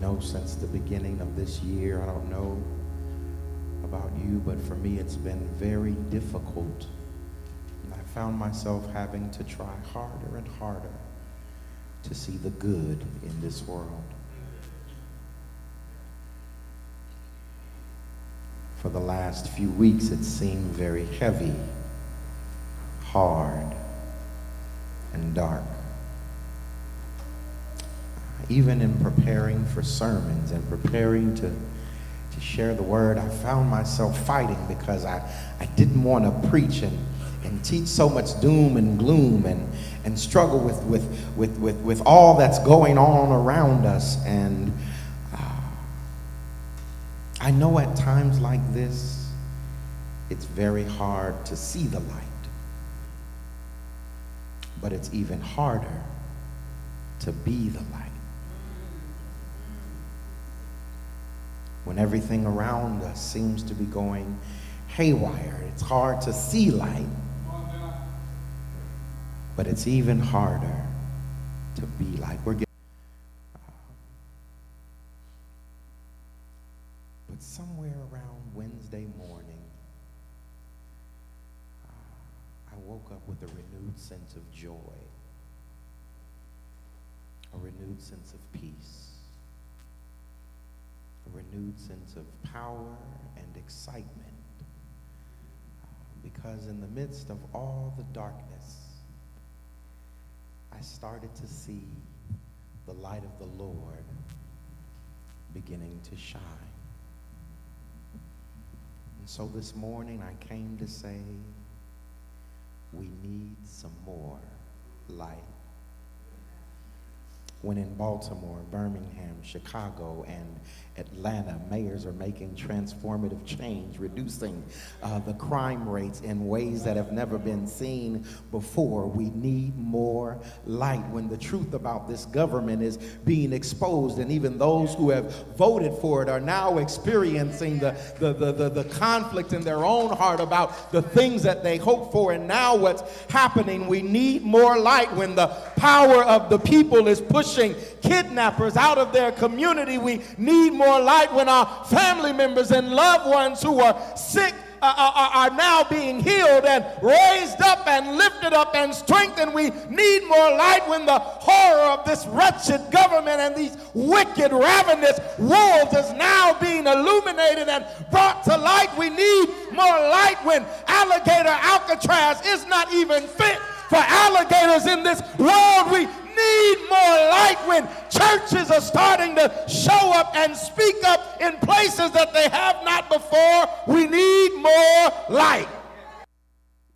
know since the beginning of this year, I don't know about you, but for me it's been very difficult. And I found myself having to try harder and harder to see the good in this world. For the last few weeks, it seemed very heavy, hard, and dark. Even in preparing for sermons and preparing to share the word, I found myself fighting because I didn't want to preach and teach so much doom and gloom and struggle with all that's going on around us. And I know at times like this, it's very hard to see the light. But it's even harder to be the light. When everything around us seems to be going haywire, it's hard to see light. But it's even harder to be light. But somewhere around Wednesday morning, I woke up with a renewed sense of joy, a renewed sense of peace, a renewed sense of power and excitement, because in the midst of all the darkness, I started to see the light of the Lord beginning to shine. And so this morning I came to say, we need some more light. When in Baltimore, Birmingham, Chicago, and Atlanta, mayors are making transformative change, reducing the crime rates in ways that have never been seen before. We need more light. When the truth about this government is being exposed, and even those who have voted for it are now experiencing the conflict in their own heart about the things that they hope for, and now what's happening, we need more light. When the power of the people is pushing kidnappers out of their community, we need more light. When our family members and loved ones who are sick are now being healed and raised up and lifted up and strengthened, we need more light. When the horror of this wretched government and these wicked, ravenous wolves is now being illuminated and brought to light, we need more light. When alligator Alcatraz is not even fit for alligators in this world, we need more light. When churches are starting to show up and speak up in places that they have not before, we need more light.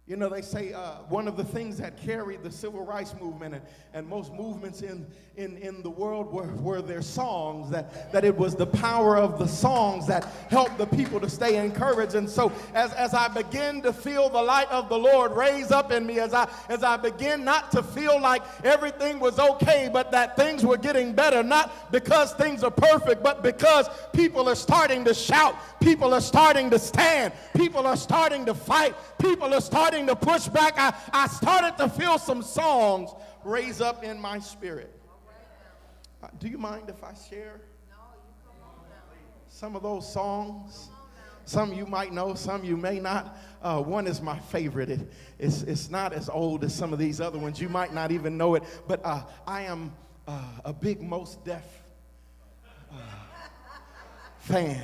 You know, they say one of the things that carried the civil rights movement and most movements in the world were their songs, that it was the power of the songs that helped the people to stay encouraged. And so as I begin to feel the light of the Lord raise up in me, as I begin not to feel like everything was okay, but that things were getting better, not because things are perfect, but because people are starting to shout, people are starting to stand, people are starting to fight, people are starting to push back, I started to feel some songs raise up in my spirit. Do you mind if I share some of those songs? Some you might know, some you may not. One is my favorite. It's not as old as some of these other ones. You might not even know it, but I am a big Mos Def fan.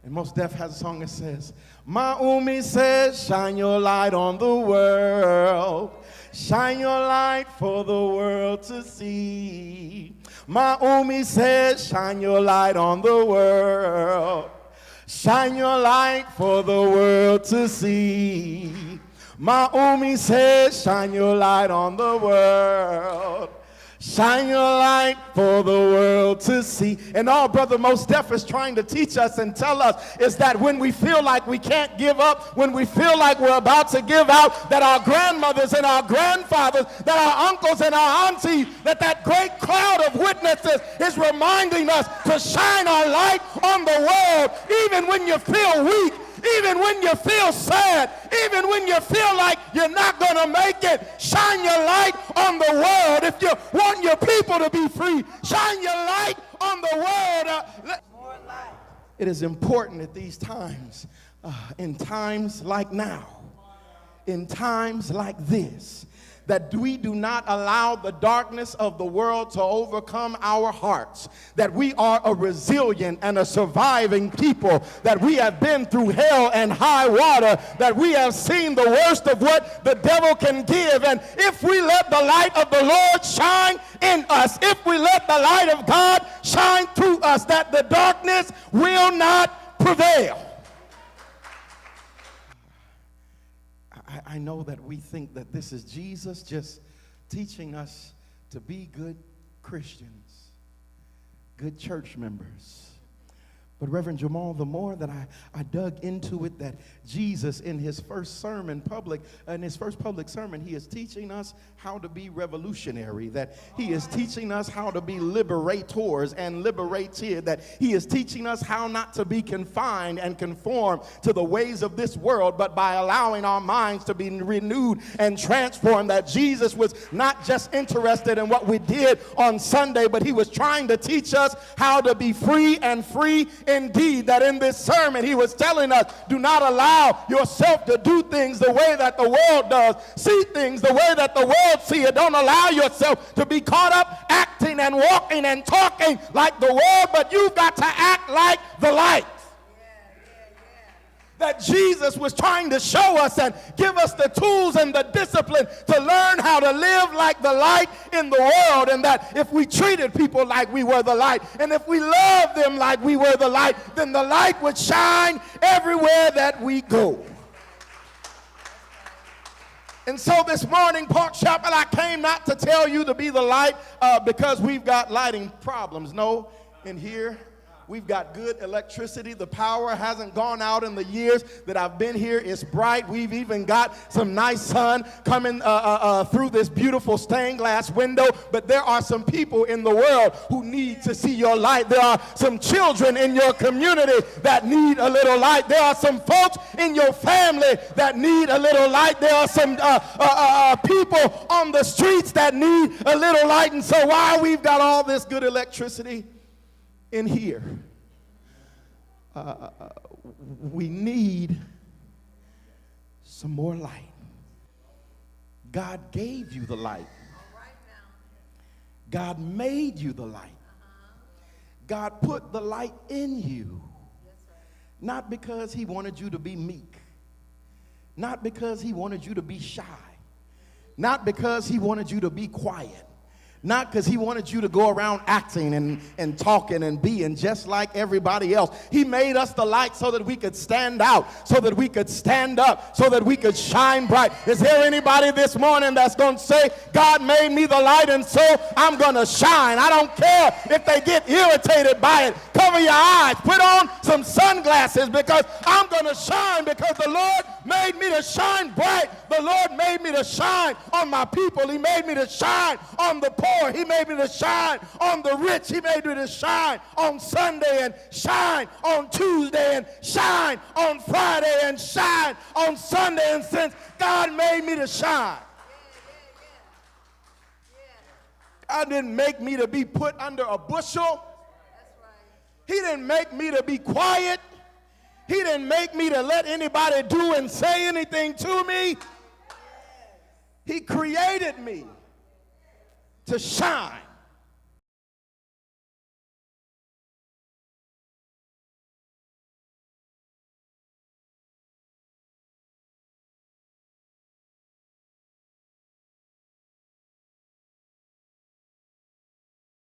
And Mos Def has a song that says, Maumi says, shine your light on the world. Shine your light for the world to see. Maumi says, shine your light on the world. Shine your light for the world to see. Maumi says, shine your light on the world. Shine your light for the world to see. And all Brother Mos Def is trying to teach us and tell us is that when we feel like we can't give up, when we feel like we're about to give out, that our grandmothers and our grandfathers, that our uncles and our aunties, that great cloud of witnesses is reminding us to shine our light on the world, even when you feel weak, even when you feel sad, even when you feel like you're not going to make it. Shine your light on the world. If you want your people to be free, shine your light on on the world. It is important at these times, in times like now, in times like this, that we do not allow the darkness of the world to overcome our hearts, that we are a resilient and a surviving people, that we have been through hell and high water, that we have seen the worst of what the devil can give. And if we let the light of the Lord shine in us, if we let the light of God shine through us, that the darkness will not prevail. I know that we think that this is Jesus just teaching us to be good Christians, good church members. But Reverend Jamal, the more that I dug into it, that Jesus in his first public sermon, he is teaching us how to be revolutionary, that he is teaching us how to be liberators and liberated, that he is teaching us how not to be confined and conform to the ways of this world, but by allowing our minds to be renewed and transformed, that Jesus was not just interested in what we did on Sunday, but he was trying to teach us how to be free and free indeed. That in this sermon he was telling us, do not allow yourself to do things the way that the world does, see things the way that the world see it. Don't allow yourself to be caught up acting and walking and talking like the world, but you've got to act like the light. That Jesus was trying to show us and give us the tools and the discipline to learn how to live like the light in the world, and that if we treated people like we were the light, and if we loved them like we were the light, then the light would shine everywhere that we go. And so this morning, Park Chapel, I came not to tell you to be the light because we've got lighting problems. No, in here, we've got good electricity. The power hasn't gone out in the years that I've been here. It's bright. We've even got some nice sun coming through this beautiful stained glass window. But there are some people in the world who need to see your light. There are some children in your community that need a little light. There are some folks in your family that need a little light. There are some people on the streets that need a little light. And so while we've got all this good electricity in here, we need some more light. God gave you the light. God made you the light. God put the light in you, not because he wanted you to be meek, not because he wanted you to be shy, not because he wanted you to be quiet, not because he wanted you to go around acting and talking and being just like everybody else. He made us the light so that we could stand out, so that we could stand up, so that we could shine bright. Is there anybody this morning that's going to say, God made me the light and so I'm going to shine? I don't care if they get irritated by it. Cover your eyes. Put on some sunglasses because I'm going to shine, because the Lord made me to shine bright. The Lord made me to shine on my people. He made me to shine on the poor. He made me to shine on the rich. He made me to shine on Sunday and shine on Tuesday and shine on Friday and shine on Sunday. And since God made me to shine, God didn't make me to be put under a bushel. He didn't make me to be quiet. He didn't make me to let anybody do and say anything to me. He created me to shine.